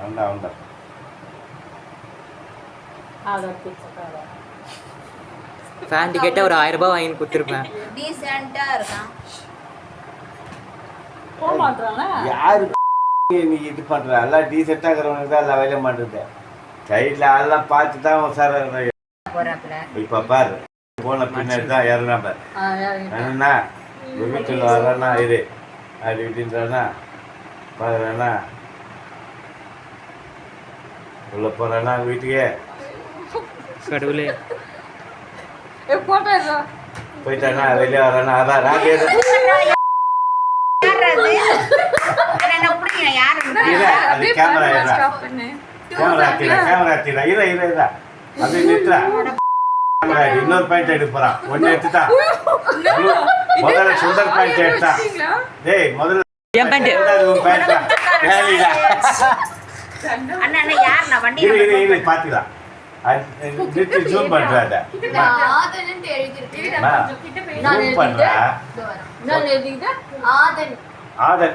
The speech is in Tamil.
அவன்தான் ஃபேன் டிக்கெட்டை ஒரு 1000 ரூபாய் வாங்கி கொடுத்துருப்பேன். டீசென்ட்டாக இருக்கான். யாரு நீ இது பண்ற எல்லாம் டீசெண்டாக இருக்கிறவனுக்கு தான் எல்லாம் வேலைய மாட்டேது. சைடில் எல்லாம் பார்த்து தான் சார் இப்போ பாரு போன பின்னாடி தான் ஏறனா பாரு என்னண்ணா வீட்டில் வரேன்னா இது அப்படி இப்படின்றானா பாருண்ணா உள்ள போறேன்னா வீட்டுக்கே கடவுளே போயிட்டானா வெளியே வரேன்னா அதான் ராகே அது கேமரா கேமரா அப்படி நிறுத்துறா இன்னொரு பாயிண்ட் எடுக்க போறான் ஒன்னு எடுத்துட்டான் முதல்ல சுந்தர் பாயிண்ட் எடுத்தான் டேய் முதல்ல பாத்துக்கலாம் ஜூம் பண்றாத ஜூம் பண்றா ஆதன்